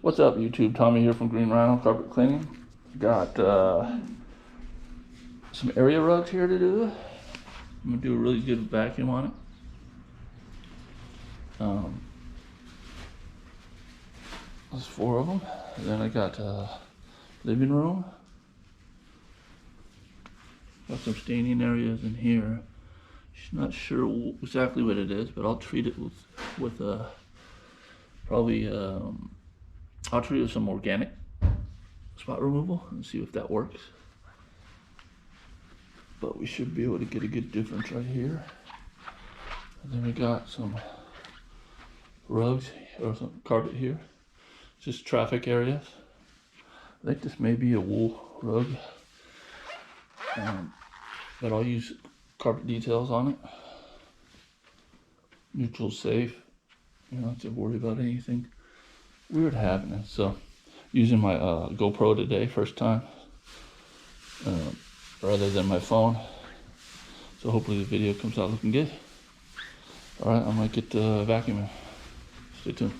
What's up, YouTube? Tommy here from Green Rhino Carpet Cleaning. Got some area rugs here to do. I'm gonna do a really good vacuum on it. There's 4 of them. And then I got living room. Got some staining areas in here. Not sure exactly what it is, but I'll treat it with probably. I'll treat it with some organic spot removal and see if that works. But we should be able to get a good difference right here. And then we got some rugs or some carpet here. Just traffic areas. I think this may be a wool rug. But I'll use carpet details on it. Neutral safe. You don't have to worry about anything weird happening. So using my GoPro today, first time, rather than my phone. So hopefully the video comes out looking good. Alright, I might get vacuuming. Stay tuned.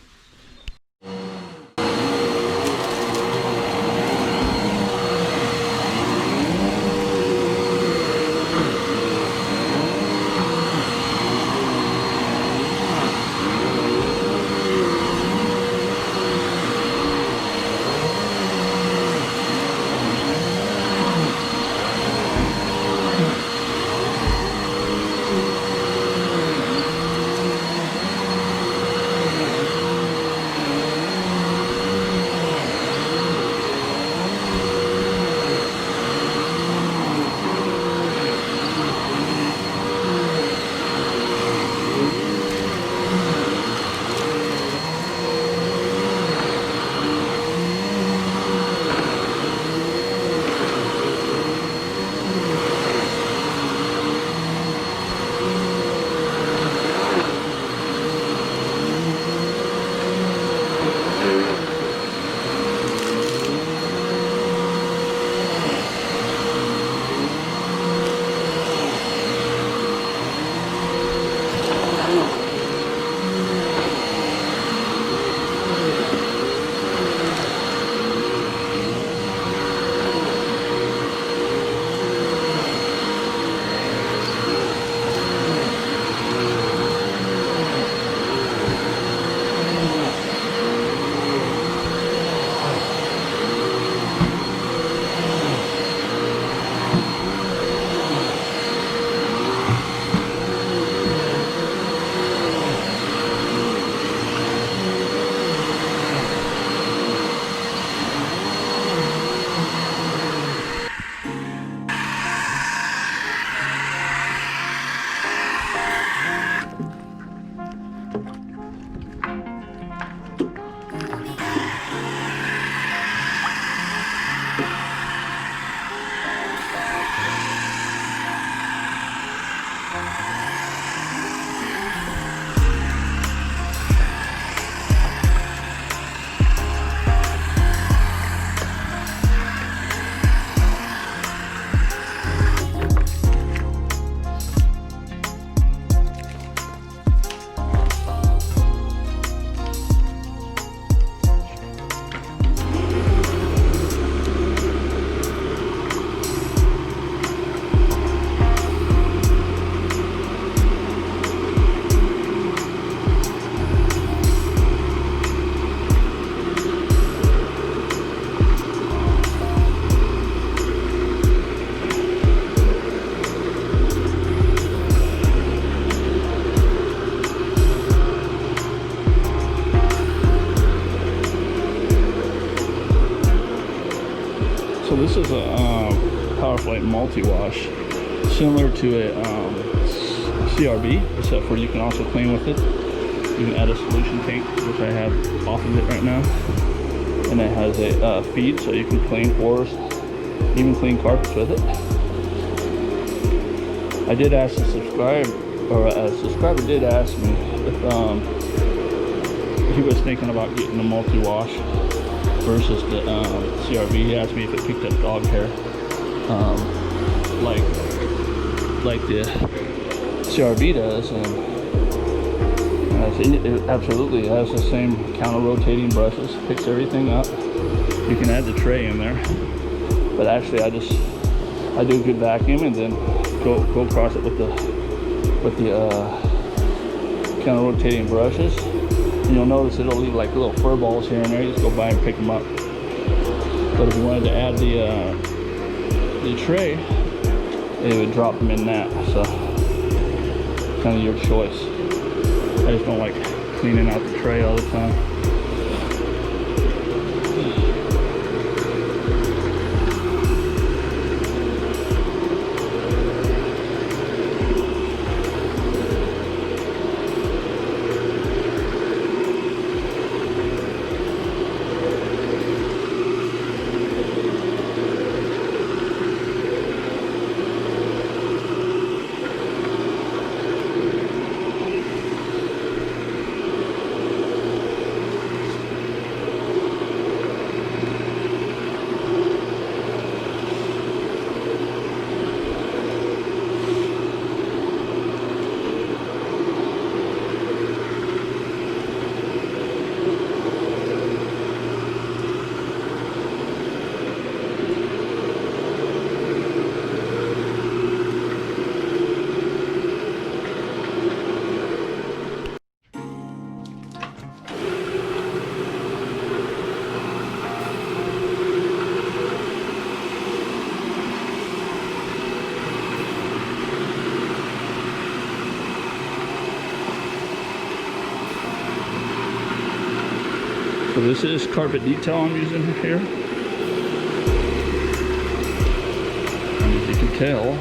So this is a Power Flight multi-wash, similar to a CRB, except for you can also clean with it. You can add a solution tank, which I have off of it right now, and it has a feed, so you can clean floors, even clean carpets with it. I did ask a subscriber did ask me if he was thinking about getting a multi-wash versus the CRB. He asked me if it picked up dog hair, like the CRB does, and It absolutely has the same counter-rotating brushes, picks everything up. You can add the tray in there, but actually I do a good vacuum and then go across it with the counter-rotating brushes, and you'll notice it'll leave like little fur balls here and there. You just go by and pick them up. But if you wanted to add the tray, it would drop them in that. So kind of your choice. I just don't like cleaning out the tray all the time. So this is carpet detail I'm using here. And as you can tell,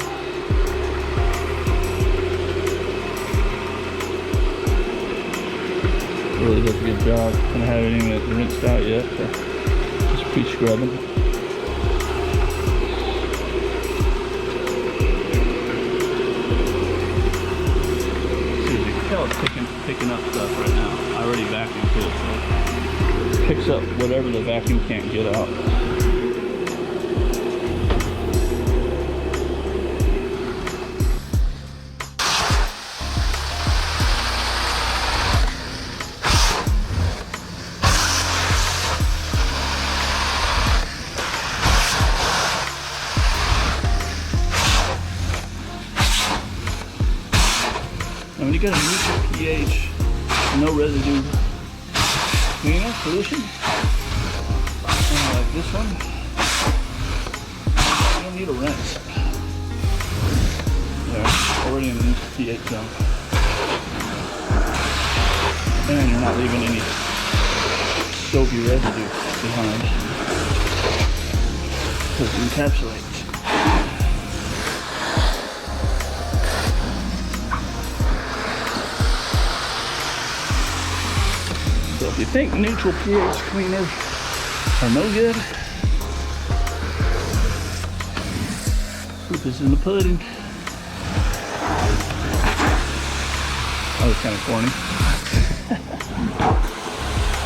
it really does a good job. I don't have anything that's rinsed out yet. Just pre-scrubbing. So as you can tell, it's picking up stuff right now. I already vacuumed it, so picks up whatever the vacuum can't get out. And when you got a neutral pH, no residue cleaner solution, and like this one, you don't need a rinse. There, already in the neutral pH zone. And you're not leaving any soapy residue behind, because it encapsulates. So if you think neutral pH cleaners are no good, proof is in the pudding. That was kind of corny.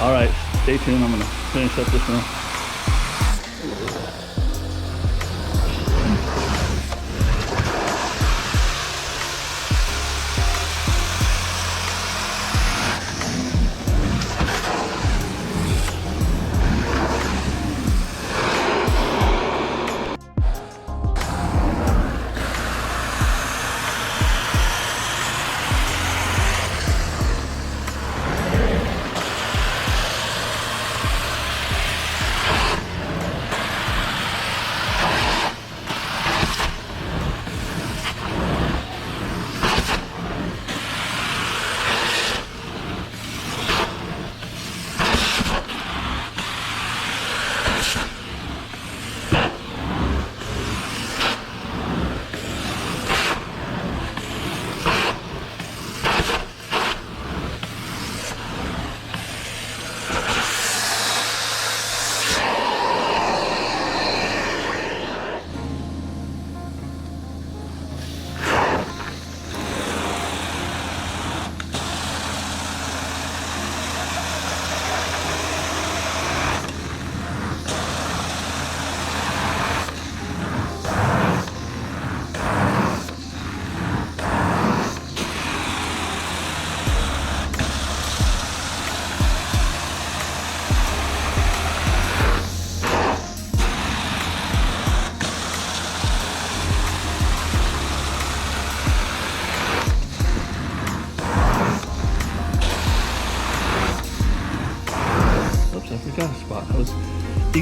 All right, stay tuned. I'm gonna finish up this room.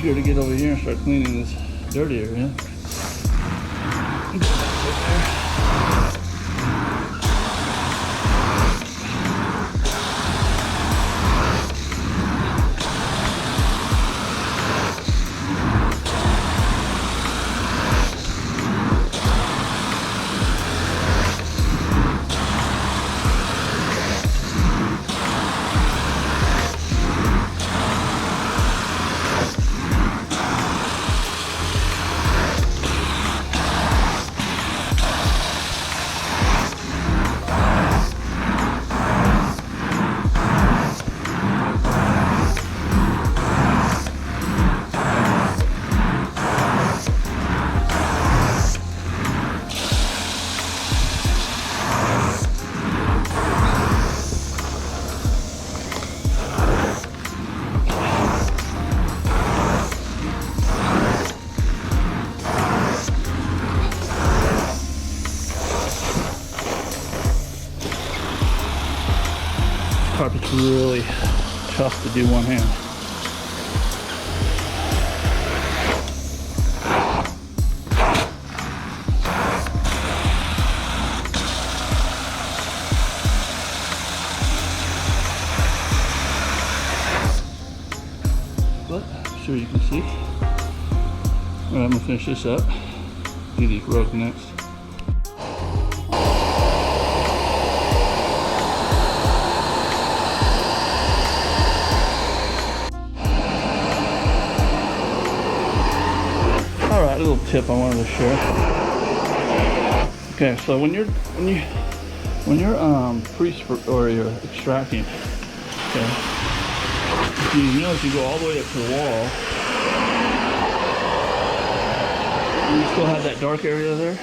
eager to get over here and start cleaning this dirty area. Carpet's really tough to do one hand. But I'm sure you can see. Alright, I'm gonna finish this up. Do these rows next. Alright, a little tip I wanted to share. Okay, so when you're or you're extracting, okay, if you notice you go all the way up to the wall, you still have that dark area there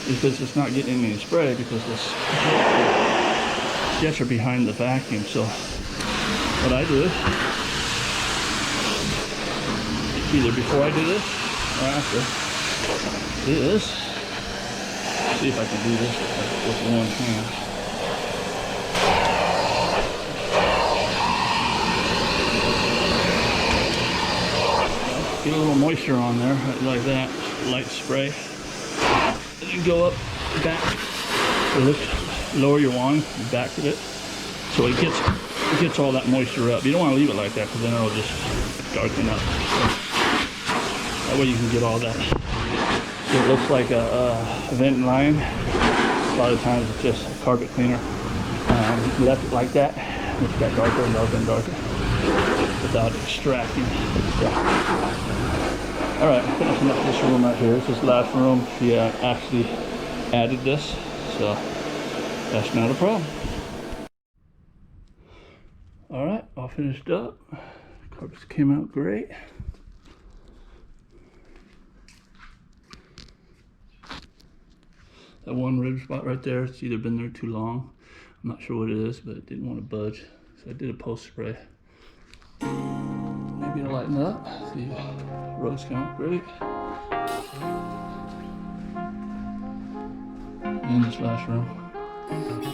because it's not getting any spray because this jets are behind the vacuum. So what I do either before I do this or after is, see if I can do this with one hand. Get a little moisture on there, like that, light spray. And then go up, back, lower your wand, back of it, so it gets all that moisture up. You don't want to leave it like that because then it'll just darken up. So that way you can get all that. It looks like a vent line. A lot of times it's just a carpet cleaner. Left it like that, it's got darker and darker and darker without extracting stuff. Alright, I'm finishing up this room right here. This is the last room. She actually added this, so that's not a problem. Alright, all finished up. Carpets came out great. That one rib spot right there, it's either been there too long. I'm not sure what it is, but it didn't want to budge. So I did a post spray. Maybe it'll lighten up. See, rows come out great. And this last room,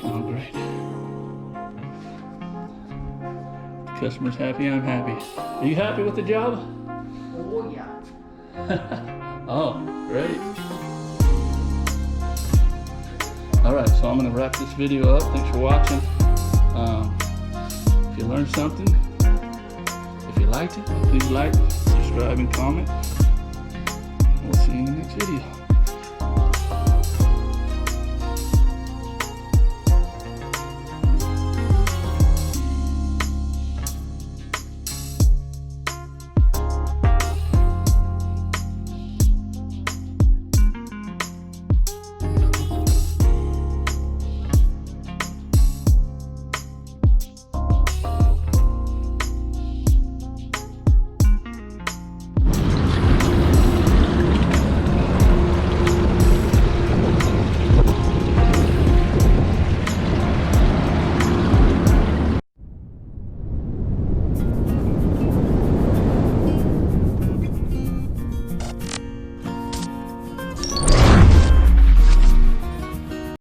oh great. The customer's happy, I'm happy. Are you happy with the job? Oh yeah. Oh, great. Alright, so I'm going to wrap this video up. Thanks for watching. If you learned something, if you liked it, please like, subscribe, and comment. We'll see you in the next video.